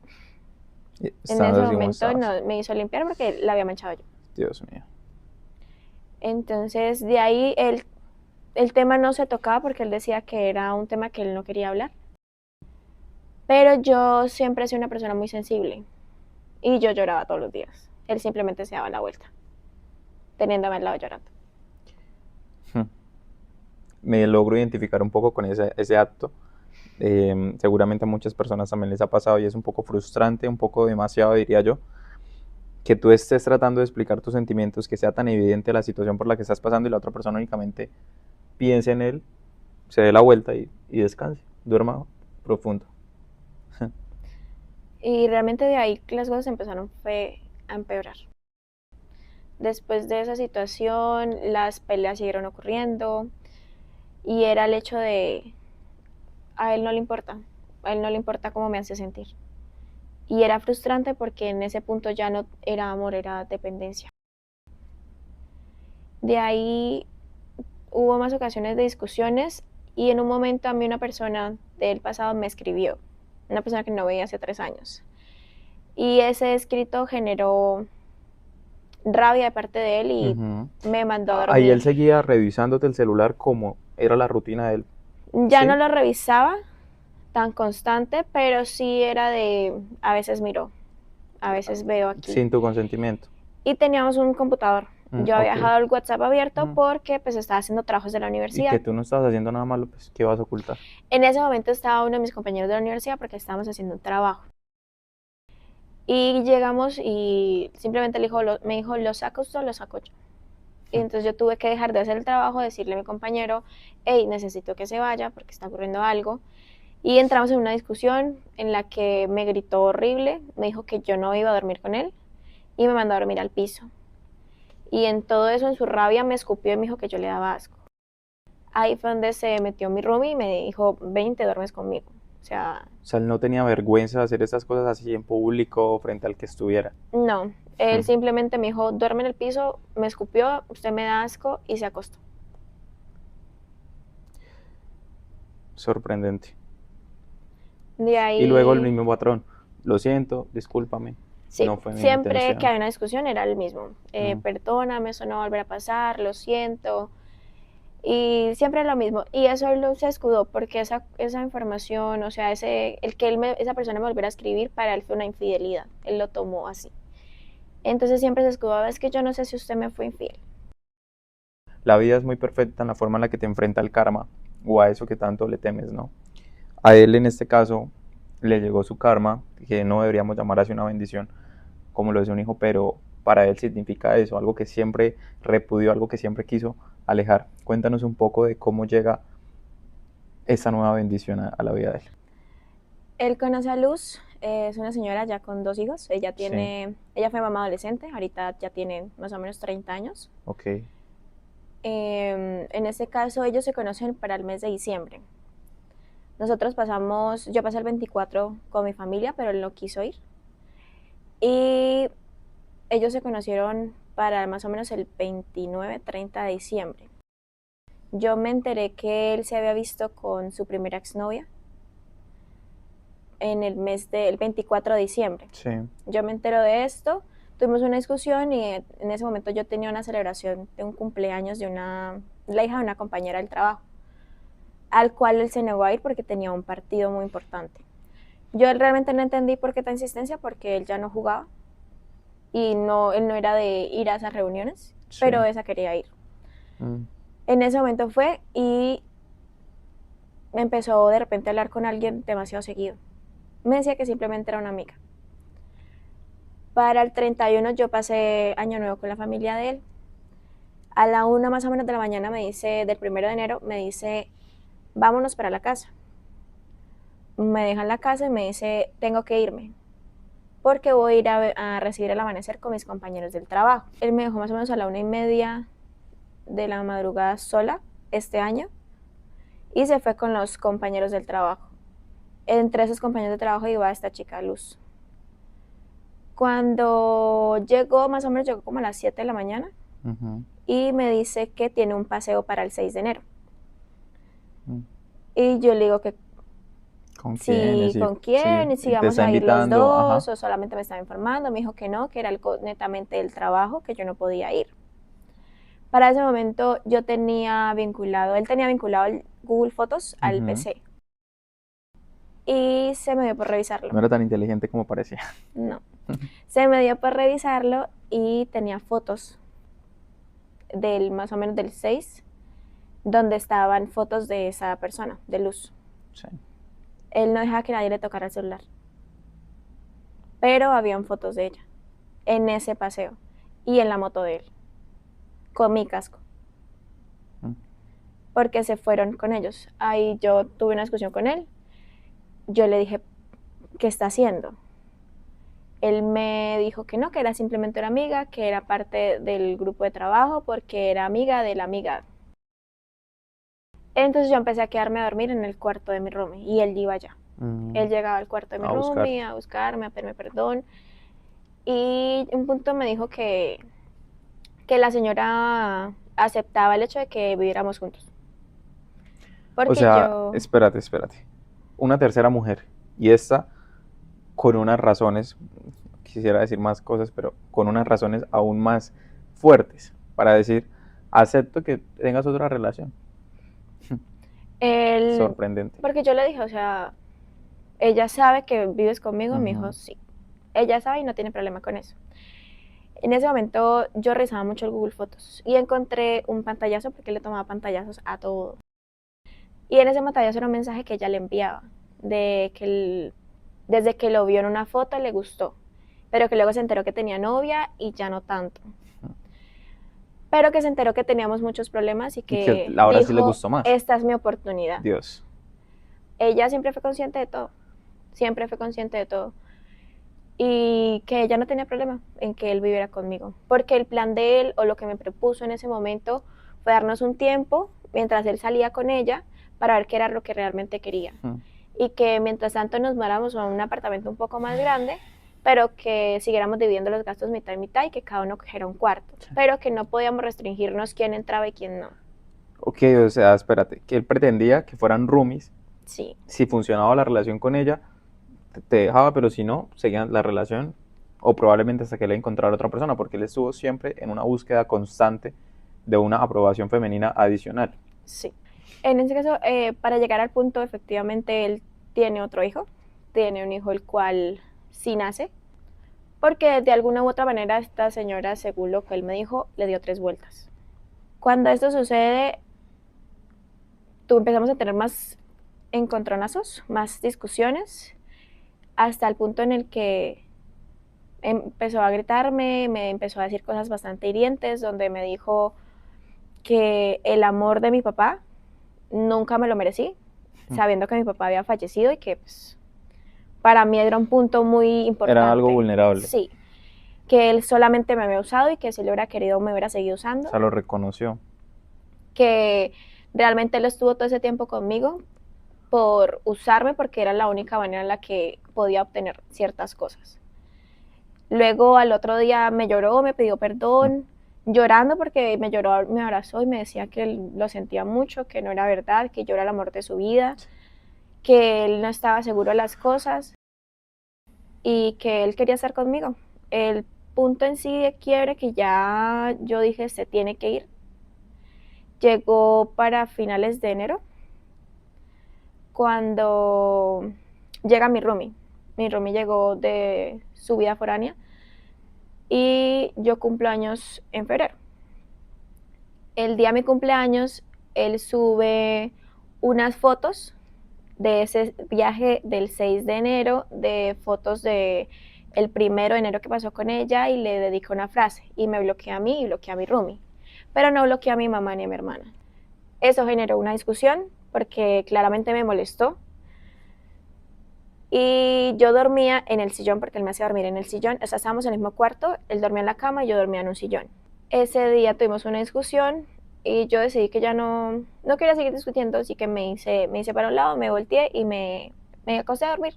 En Estando ese así como momento estabas. no, me hizo limpiar porque la había manchado yo. Dios mío. Entonces de ahí el tema no se tocaba porque él decía que era un tema que él no quería hablar. Pero yo siempre he sido una persona muy sensible y yo lloraba todos los días. Él simplemente se daba la vuelta, teniéndome al lado llorando. Me logro identificar un poco con ese acto. Seguramente a muchas personas también les ha pasado y es un poco frustrante, un poco demasiado, diría yo, que tú estés tratando de explicar tus sentimientos, que sea tan evidente la situación por la que estás pasando y la otra persona únicamente piense en él, se dé la vuelta y descanse, duerma profundo. Y realmente de ahí las cosas empezaron a empeorar. Después de esa situación, las peleas siguieron ocurriendo y era el hecho de, a él no le importa, a él no le importa cómo me hace sentir. Y era frustrante porque en ese punto ya no era amor, era dependencia. De ahí hubo más ocasiones de discusiones y en un momento a mí una persona del pasado me escribió, una persona que no veía hace 3 años. Y ese escrito generó rabia de parte de él y Ujú. me mandó a Ahí él dormir. seguía revisándote el celular como era la rutina de él, Ya no ¿sí? lo revisaba tan constante, pero sí era de, a veces miro, a veces veo aquí. Sin tu consentimiento. Y teníamos un computador. Yo había Ok. dejado el WhatsApp abierto Mm. porque pues estaba haciendo trabajos de la Y que universidad. tú no estabas haciendo nada malo, pues, ¿qué vas a ocultar? En ese momento estaba uno de mis compañeros de la universidad porque estábamos haciendo un trabajo. Y llegamos y simplemente me dijo, ¿lo saco usted o lo saco yo? Y entonces yo tuve que dejar de hacer el trabajo, decirle a mi compañero, hey, necesito que se vaya porque está ocurriendo algo. Y entramos en una discusión en la que me gritó horrible, me dijo que yo no iba a dormir con él y me mandó a dormir al piso. Y en todo eso, en su rabia, me escupió y me dijo que yo le daba asco. Ahí fue donde se metió mi roomie y me dijo, ven, te duermes conmigo. O sea, O sea, él no tenía vergüenza de hacer estas cosas así en público frente al que estuviera. no. Él simplemente me dijo, duerme en el piso, me escupió, usted me da asco y se acostó. Sorprendente. De Y luego el ahí, mismo patrón. Lo siento, discúlpame, sí, no fue mi siempre que intención. había una discusión era el mismo. Mm. Perdóname, eso no va a volver a pasar, lo siento. Y siempre lo mismo. Y eso lo se escudó porque esa información, o sea, el que esa persona me volviera a escribir, para él fue una infidelidad. Él lo tomó así. Entonces siempre se escudó, es que yo no sé si usted me fue infiel. La vida es muy perfecta en la forma en la que te enfrenta al karma o a eso que tanto le temes, ¿no? A él en este caso le llegó su karma, que no deberíamos llamar así una bendición, como lo es un hijo, pero para él significa eso, algo que siempre repudió, algo que siempre quiso alejar. Cuéntanos un poco de cómo llega esa nueva bendición a la vida de él. Él conoce a Luz, es una señora ya con 2 hijos. Sí, Ella fue mamá adolescente, ahorita ya tiene más o menos 30 años. ok, En este caso, ellos se conocen para el mes de diciembre. Yo pasé el 24 con mi familia, pero él no quiso ir. Y ellos se conocieron para más o menos el 29-30 de diciembre. Yo me enteré que él se había visto con su primera exnovia en el mes del 24 de diciembre. sí, Yo me entero de esto, tuvimos una discusión y en ese momento yo tenía una celebración de un cumpleaños de la hija de una compañera del trabajo. al cual él se negó a ir porque tenía un partido muy importante. Yo realmente no entendí por qué tan insistencia, porque él ya no jugaba y no, él no era de ir a esas reuniones, Sí. pero esa quería ir. En ese momento fue y me empezó de repente a hablar con alguien demasiado seguido. Me decía que simplemente era una amiga. Para el 31 yo pasé año nuevo con la familia de él. A la 1 más o menos de la mañana me dice, del 1 de enero, me dice, vámonos para la casa. Me deja en la casa y me dice, tengo que irme, porque voy a ir a recibir el amanecer con mis compañeros del trabajo. Él me dejó más o menos a la 1:30 de la madrugada sola este año y se fue con los compañeros del trabajo. Entre esos compañeros de trabajo iba esta chica Luz. Cuando llegó, más o menos llegó como a las 7 de la mañana y me dice que tiene un paseo para el 6 de enero. Y yo le digo que ¿Con sí, quién? con quién, y si te vamos está a ir los invitando, dos, o solamente me estaba informando. Me dijo que no, que era algo netamente del trabajo, que yo no podía ir. Para ese momento yo tenía vinculado, él tenía vinculado el Google Fotos al PC. Y se me dio por revisarlo. No era tan inteligente como parecía. No. Se me dio por revisarlo y tenía fotos del más o menos del 6, donde estaban fotos de esa persona, de Luz. Sí. Él no dejaba que nadie le tocara el celular. Pero habían fotos de ella en ese paseo y en la moto de él, con mi casco, porque se fueron con ellos. Ahí yo tuve una discusión con él. Yo le dije, ¿qué está haciendo? Él me dijo que no, que era simplemente una amiga, que era parte del grupo de trabajo porque era amiga de la amiga. Entonces yo empecé a quedarme a dormir en el cuarto de mi roomie y él iba allá. Él llegaba al cuarto de mi roomie a buscarme, a pedirme perdón. Y un punto me dijo que la señora aceptaba el hecho de que viviéramos juntos. Porque o sea, espérate. Una tercera mujer. Y esta, con unas razones, quisiera decir más cosas, pero con unas razones aún más fuertes para decir, acepto que tengas otra relación. Sorprendente. Porque yo le dije, o sea, ella sabe que vives conmigo. Me dijo, sí. Ella sabe y no tiene problema con eso. En ese momento yo revisaba mucho el Google Fotos y encontré un pantallazo, porque le tomaba pantallazos a todo. Y en ese pantallazo era un mensaje que ella le enviaba, de que desde que lo vio en una foto le gustó, pero que luego se enteró que tenía novia y ya no tanto. Pero que se enteró que teníamos muchos problemas y que ahora dijo, sí le gustó más. Esta es mi oportunidad. Dios. Ella siempre fue consciente de todo, y que ella no tenía problema en que él viviera conmigo, porque el plan de él, o lo que me propuso en ese momento, fue darnos un tiempo mientras él salía con ella para ver qué era lo que realmente quería. Y que mientras tanto nos mudáramos a un apartamento un poco más grande, pero que siguiéramos dividiendo los gastos mitad y mitad y que cada uno cogiera un cuarto, pero que no podíamos restringirnos quién entraba y quién no. Ok, o sea, espérate, que él pretendía que fueran roomies. Sí. Si funcionaba la relación con ella, te dejaba, pero si no, seguían la relación, o probablemente hasta que él encontrara otra persona, porque él estuvo siempre en una búsqueda constante de una aprobación femenina adicional. Sí. En ese caso, para llegar al punto, efectivamente, él tiene otro hijo, tiene un hijo el cual sí nace, porque de alguna u otra manera esta señora, según lo que él me dijo, le dio 3 vueltas. Cuando esto sucede, empezamos a tener más encontronazos, más discusiones, hasta el punto en el que empezó a gritarme, me empezó a decir cosas bastante hirientes, donde me dijo que el amor de mi papá nunca me lo merecí, sabiendo que mi papá había fallecido y que pues, para mí era un punto muy importante. Era algo vulnerable. Sí, que él solamente me había usado y que si lo hubiera querido me hubiera seguido usando. O sea, lo reconoció. Que realmente él estuvo todo ese tiempo conmigo por usarme, porque era la única manera en la que podía obtener ciertas cosas. Luego al otro día me lloró, me pidió perdón, llorando porque me lloró, me abrazó y me decía que él lo sentía mucho, que no era verdad, que yo era el amor de su vida, que él no estaba seguro de las cosas y que él quería estar conmigo. El punto en sí de quiebre que ya yo dije, se tiene que ir, llegó para finales de enero, cuando llega mi roomie. Mi roomie llegó de su vida foránea y yo cumplo años en febrero. El día de mi cumpleaños, él sube unas fotos de ese viaje del 6 de enero, de fotos de el 1 de enero que pasó con ella, y le dedica una frase y me bloquea a mí y bloquea a mi roomie, pero no bloquea a mi mamá ni a mi hermana. Eso generó una discusión porque claramente me molestó y yo dormía en el sillón porque él me hacía dormir en el sillón. O sea, estábamos en el mismo cuarto, él dormía en la cama y yo dormía en un sillón. Ese día tuvimos una discusión y yo decidí que ya no quería seguir discutiendo, así que me hice para un lado, me volteé y me acosté a dormir.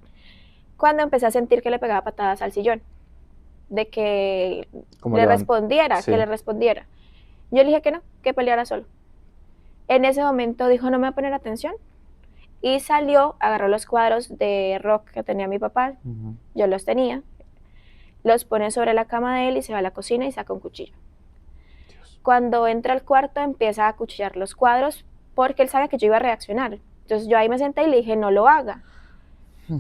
Cuando empecé a sentir que le pegaba patadas al sillón, de que le respondiera, sí. que le respondiera. Yo le dije que no, que peleara solo. En ese momento dijo, no me va a poner atención, y salió, agarró los cuadros de rock que tenía mi papá, yo los tenía, los pone sobre la cama de él y se va a la cocina y saca un cuchillo. Dios. Cuando entra al cuarto empieza a acuchillar los cuadros porque él sabe que yo iba a reaccionar. Entonces yo ahí me senté y le dije, no lo haga.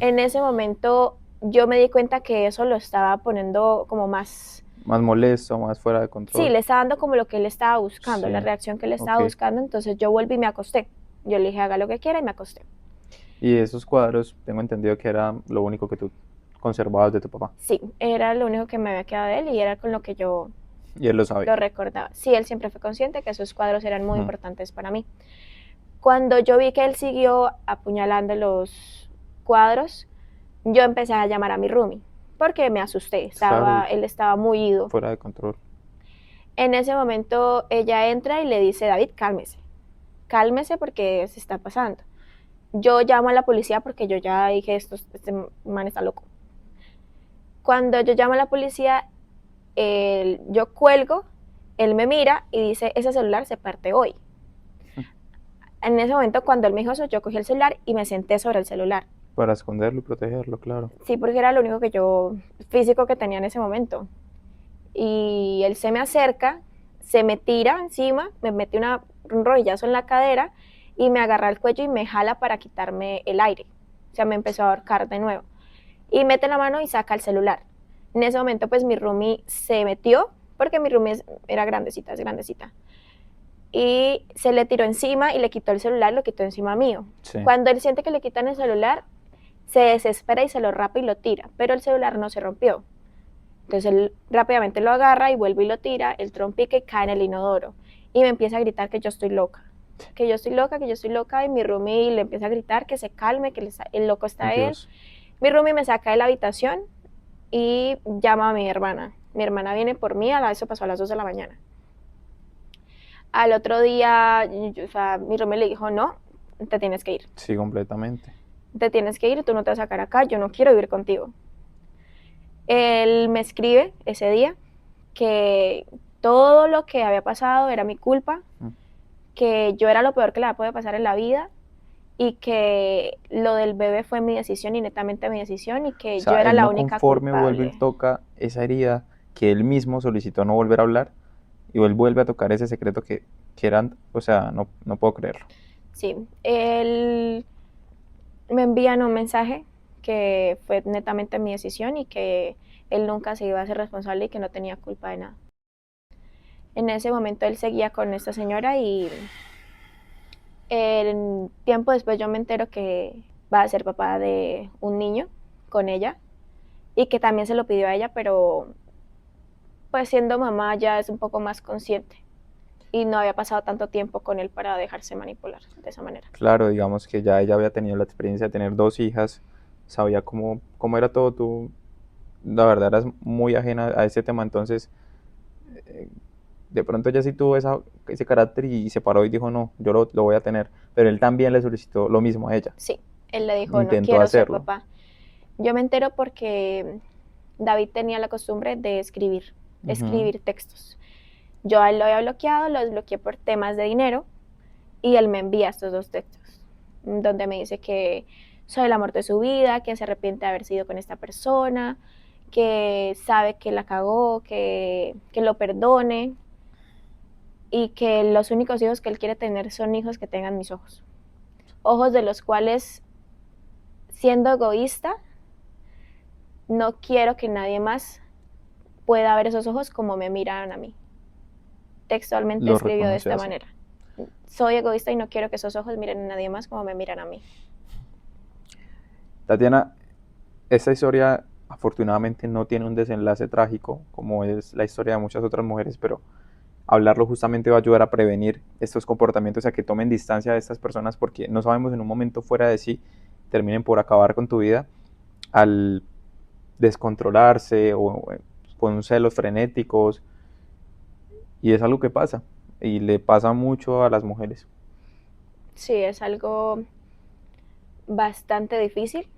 En ese momento yo me di cuenta que eso lo estaba poniendo como más molesto, más fuera de control. Sí, le estaba dando como lo que él estaba buscando, sí, la reacción que él estaba buscando. Entonces yo volví y me acosté. Yo le dije, haga lo que quiera, y me acosté. Y esos cuadros, tengo entendido que era lo único que tú conservabas de tu papá. Sí, era lo único que me había quedado de él y era con lo que yo ¿Y él lo sabía? Lo recordaba. Sí, él siempre fue consciente que esos cuadros eran muy importantes para mí. Cuando yo vi que él siguió apuñalando los cuadros, yo empecé a llamar a mi roomie porque me asusté. Claro, él estaba muy ido. Fuera de control. En ese momento ella entra y le dice, David, cálmese. Cálmese porque se está pasando. Yo llamo a la policía porque yo ya dije, este man está loco. Cuando yo llamo a la policía, yo cuelgo, él me mira y dice, ese celular se parte hoy. En ese momento, cuando él me dijo eso, yo cogí el celular y me senté sobre el celular. Para esconderlo y protegerlo, claro. Sí, porque era lo único físico que tenía en ese momento. Y él se me acerca, se me tira encima, me mete un rodillazo en la cadera y me agarra el cuello y me jala para quitarme el aire. O sea, me empezó a ahorcar de nuevo. Y mete la mano y saca el celular. En ese momento, pues mi roomie se metió, porque mi roomie era grandecita, es grandecita. Y se le tiró encima y le quitó el celular, lo quitó encima mío. Sí. Cuando él siente que le quitan el celular, se desespera y se lo rapa y lo tira, pero el celular no se rompió. Entonces él rápidamente lo agarra y vuelve y lo tira, el trompique cae en el inodoro y me empieza a gritar que yo estoy loca, que yo estoy loca, que yo estoy loca, y mi roomie le empieza a gritar que se calme, que el loco está él. Mi roomie me saca de la habitación y llama a mi hermana. Mi hermana viene por mí, eso pasó a las 2 de la mañana. Al otro día, mi roomie le dijo, no, te tienes que ir. Sí, completamente. Te tienes que ir, tú no te vas a sacar acá, yo no quiero vivir contigo. Él me escribe ese día que todo lo que había pasado era mi culpa, que yo era lo peor que le podía pasar en la vida, y que lo del bebé fue mi decisión y netamente mi decisión, y que yo era la única culpable. Conforme vuelve y toca esa herida que él mismo solicitó no volver a hablar, y él vuelve a tocar ese secreto que eran, o sea, no puedo creerlo. Sí, él me envía un mensaje que fue netamente mi decisión y que él nunca se iba a hacer responsable y que no tenía culpa de nada. En ese momento él seguía con esta señora y tiempo después yo me entero que va a ser papá de un niño con ella y que también se lo pidió a ella, pero pues siendo mamá ya es un poco más consciente y no había pasado tanto tiempo con él para dejarse manipular de esa manera. Claro, digamos que ya ella había tenido la experiencia de tener 2 hijas, sabía cómo era todo. Tú, la verdad, eras muy ajena a ese tema, entonces de pronto ella sí tuvo ese carácter y se paró y dijo, no, yo lo voy a tener, pero él también le solicitó lo mismo a ella. Sí, él le dijo, no quiero ser papá. Yo me entero porque David tenía la costumbre de escribir textos. Yo a él lo había bloqueado, lo desbloqueé por temas de dinero y él me envía estos 2 textos donde me dice que soy el amor de su vida, que se arrepiente de haber sido con esta persona, que sabe que la cagó, que lo perdone y que los únicos hijos que él quiere tener son hijos que tengan mis ojos. Ojos de los cuales siendo egoísta, no quiero que nadie más pueda ver esos ojos como me miraron a mí. Textualmente Lo escribió de reconoce esta así. manera. Soy egoísta y no quiero que esos ojos miren a nadie más como me miran a mí. Tatiana, esta historia afortunadamente no tiene un desenlace trágico como es la historia de muchas otras mujeres, pero hablarlo justamente va a ayudar a prevenir estos comportamientos, a que tomen distancia de estas personas, porque no sabemos en un momento fuera de sí terminen por acabar con tu vida al descontrolarse o con celos frenéticos, y es algo que pasa y le pasa mucho a las mujeres. Sí, es algo bastante difícil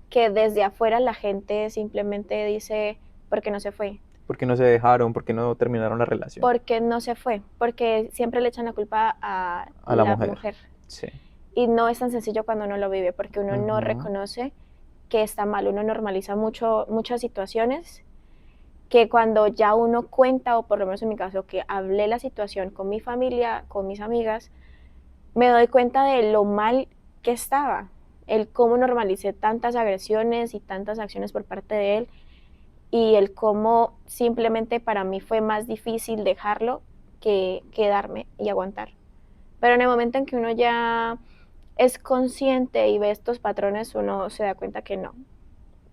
que desde afuera la gente simplemente dice, ¿por qué no se fue? ¿Por qué no se dejaron? ¿Por qué no terminaron la relación? ¿Por qué no se fue? Porque siempre le echan la culpa a A la la mujer. mujer. Sí. Y no es tan sencillo cuando uno lo vive, porque uno no Ujú. reconoce que está mal, uno normaliza muchas situaciones que cuando ya uno cuenta, o por lo menos en mi caso, que hablé la situación con mi familia, con mis amigas, me doy cuenta de lo mal que estaba, el cómo normalicé tantas agresiones y tantas acciones por parte de él, y el cómo simplemente para mí fue más difícil dejarlo que quedarme y aguantar. Pero en el momento en que uno ya es consciente y ve estos patrones, uno se da cuenta que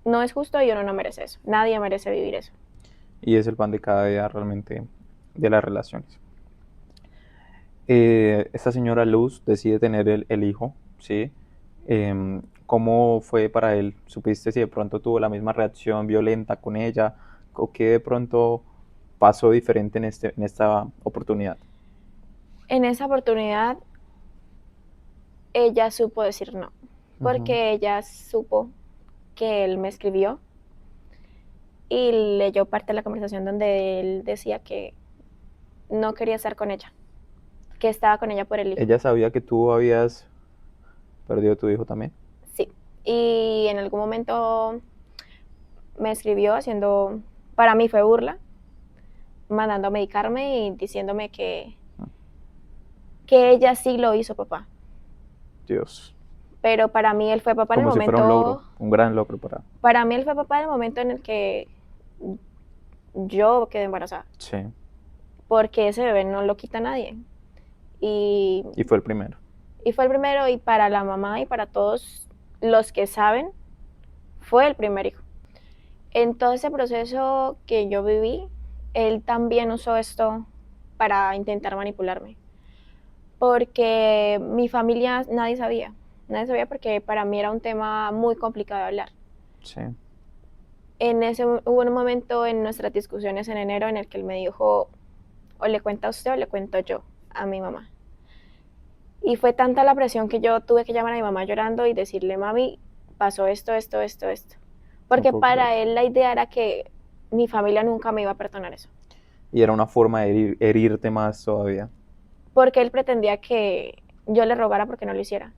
no es justo y uno no merece eso. Nadie merece vivir eso. Y es el pan de cada día realmente de las relaciones. Esta señora Luz decide tener el hijo, ¿sí? ¿Cómo fue para él? ¿Supiste si de pronto tuvo la misma reacción violenta con ella o qué de pronto pasó diferente en esta oportunidad? En esa oportunidad, ella supo decir no, Ujú. porque ella supo que él me escribió y leyó parte de la conversación donde él decía que no quería estar con ella, que estaba con ella por el hijo. ¿Ella sabía que tú habías perdido a tu hijo también? Sí. Y en algún momento me escribió haciendo, para mí fue burla, mandando a medicarme y diciéndome que ella sí lo hizo papá. Dios, Pero para mí él fue papá en el como si fuera un logro, momento, un gran logro para... para mí él fue papá en el momento en el que yo quedé embarazada, Sí, porque ese bebé no lo quita nadie. Y, y fue el primero. y fue el primero, y para la mamá y para todos los que saben, fue el primer hijo. En todo ese proceso que yo viví, él también usó esto para intentar manipularme, porque mi familia nadie sabía porque para mí era un tema muy complicado de hablar. Sí. Hubo un momento en nuestras discusiones en enero en el que él me dijo, o le cuenta usted o le cuento yo a mi mamá. Y fue tanta la presión que yo tuve que llamar a mi mamá llorando y decirle, mami, pasó esto, esto, esto, esto. No Porque puedo creer. para él la idea era que mi familia nunca me iba a perdonar eso. Y era una forma de herirte más todavía. Porque él pretendía que yo le rogara porque no lo hiciera.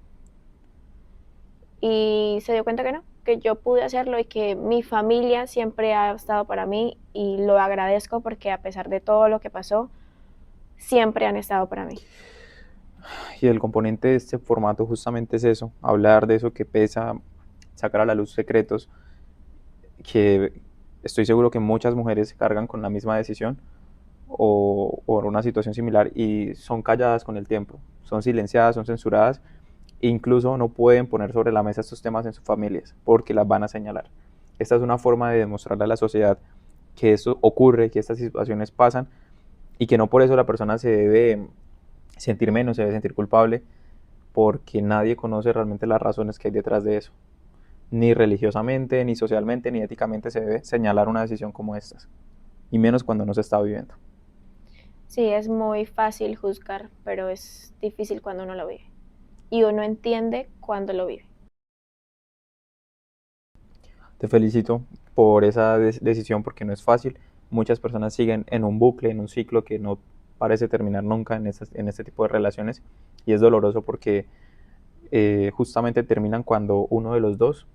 Y se dio cuenta que no, que yo pude hacerlo y que mi familia siempre ha estado para mí, y lo agradezco porque a pesar de todo lo que pasó, siempre han estado para mí. Y el componente de este formato justamente es eso, hablar de eso que pesa, sacar a la luz secretos que estoy seguro que muchas mujeres cargan con la misma decisión o una situación similar y son calladas con el tiempo, son silenciadas, son censuradas, e incluso no pueden poner sobre la mesa estos temas en sus familias porque las van a señalar. Esta es una forma de demostrarle a la sociedad que eso ocurre, que estas situaciones pasan y que no por eso la persona se debe sentir menos, se debe sentir culpable, porque nadie conoce realmente las razones que hay detrás de eso. Ni religiosamente, ni socialmente, ni éticamente se debe señalar una decisión como estas, y menos cuando no se está viviendo. Sí, es muy fácil juzgar, pero es difícil cuando uno lo vive. Y uno entiende cuando lo vive. Te felicito por esa decisión porque no es fácil. Muchas personas siguen en un bucle, en un ciclo que no parece terminar nunca en este tipo de relaciones, y es doloroso porque justamente terminan cuando uno de los dos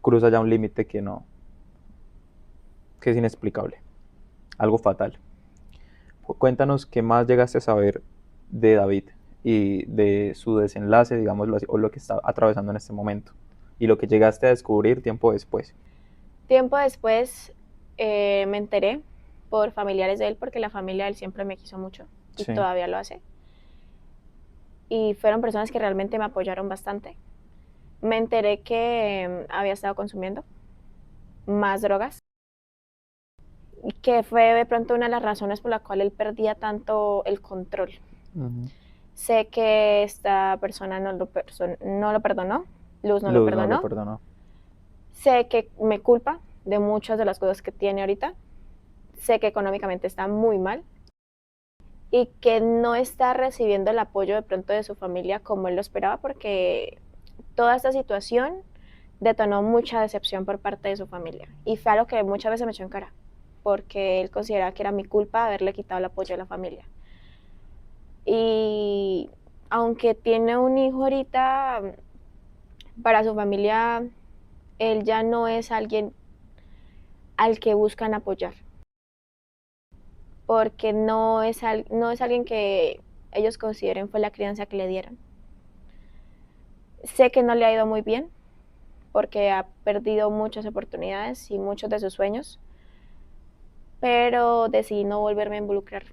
cruza ya un límite que es inexplicable, algo fatal. Cuéntanos qué más llegaste a saber de David y de su desenlace, digámoslo así, o lo que está atravesando en este momento. y lo que llegaste a descubrir tiempo después. Tiempo después me enteré por familiares de él, porque la familia de él siempre me quiso mucho y Sí. todavía lo hace. Y fueron personas que realmente me apoyaron bastante. Me enteré que había estado consumiendo más drogas y que fue de pronto una de las razones por la cual él perdía tanto el control. Sé que esta persona no lo perdonó, Luz no lo Luz no lo perdonó. perdonó. Sé que me culpa de muchas de las cosas que tiene ahorita. Sé que económicamente está muy mal y que no está recibiendo el apoyo de pronto de su familia como él lo esperaba, porque toda esta situación detonó mucha decepción por parte de su familia y fue algo que muchas veces me echó en cara, porque él consideraba que era mi culpa haberle quitado el apoyo de la familia. Y aunque tiene un hijo ahorita, para su familia él ya no es alguien al que buscan apoyar, porque no es alguien que ellos consideren fue la crianza que le dieron. Sé que no le ha ido muy bien, porque ha perdido muchas oportunidades y muchos de sus sueños, pero decidí no volverme a involucrar.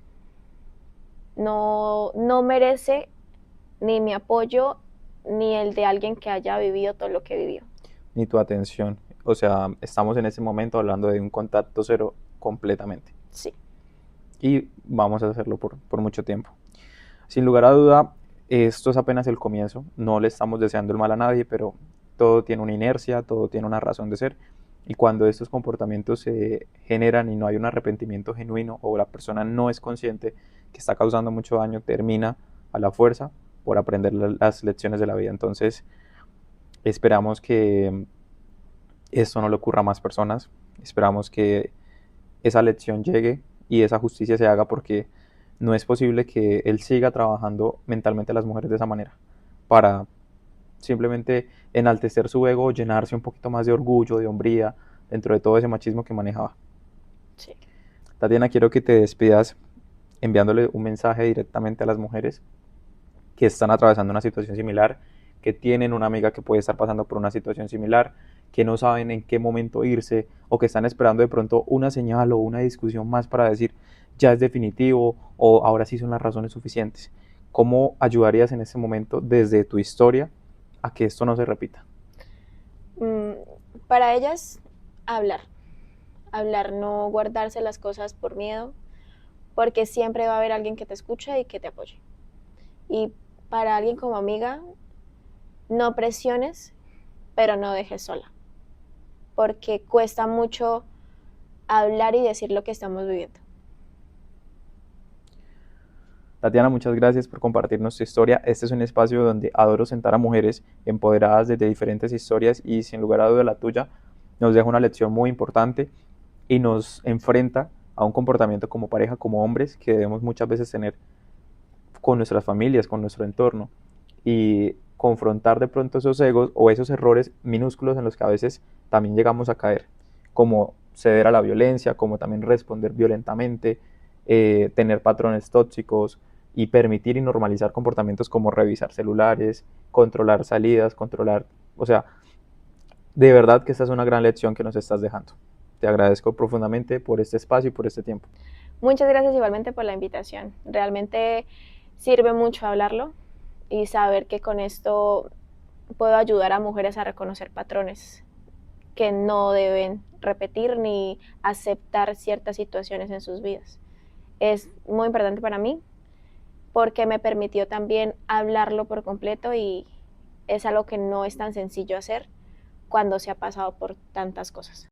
No merece ni mi apoyo ni el de alguien que haya vivido todo lo que vivió. Ni tu atención. O sea, estamos en ese momento hablando de un contacto cero completamente. Sí. Y vamos a hacerlo por mucho tiempo. Sin lugar a duda, esto es apenas el comienzo. No le estamos deseando el mal a nadie, pero todo tiene una inercia, todo tiene una razón de ser. Y cuando estos comportamientos se generan y no hay un arrepentimiento genuino o la persona no es consciente que está causando mucho daño, termina a la fuerza por aprender las lecciones de la vida. Entonces, esperamos que esto no le ocurra a más personas. Esperamos que esa lección llegue y esa justicia se haga, porque no es posible que él siga trabajando mentalmente a las mujeres de esa manera para simplemente enaltecer su ego, llenarse un poquito más de orgullo, de hombría, dentro de todo ese machismo que manejaba. Sí. Tatiana, quiero que te despidas enviándole un mensaje directamente a las mujeres que están atravesando una situación similar, que tienen una amiga que puede estar pasando por una situación similar, que no saben en qué momento irse o que están esperando de pronto una señal o una discusión más para decir ya es definitivo o ahora sí son las razones suficientes. ¿Cómo ayudarías en este momento desde tu historia a que esto no se repita? Para ellas, hablar, no guardarse las cosas por miedo, porque siempre va a haber alguien que te escuche y que te apoye. Y para alguien como amiga, no presiones, pero no dejes sola, porque cuesta mucho hablar y decir lo que estamos viviendo. Tatiana, muchas gracias por compartirnos tu historia. Este es un espacio donde adoro sentar a mujeres empoderadas desde diferentes historias y sin lugar a duda la tuya nos deja una lección muy importante y nos enfrenta a un comportamiento como pareja, como hombres, que debemos muchas veces tener con nuestras familias, con nuestro entorno, y confrontar de pronto esos egos o esos errores minúsculos en los que a veces también llegamos a caer, como ceder a la violencia, como también responder violentamente, tener patrones tóxicos y permitir y normalizar comportamientos como revisar celulares, controlar salidas, o sea, de verdad que esta es una gran lección que nos estás dejando. Te agradezco profundamente por este espacio y por este tiempo. Muchas gracias igualmente por la invitación. Realmente sirve mucho hablarlo y saber que con esto puedo ayudar a mujeres a reconocer patrones que no deben repetir ni aceptar ciertas situaciones en sus vidas. Es muy importante para mí porque me permitió también hablarlo por completo, y es algo que no es tan sencillo hacer cuando se ha pasado por tantas cosas.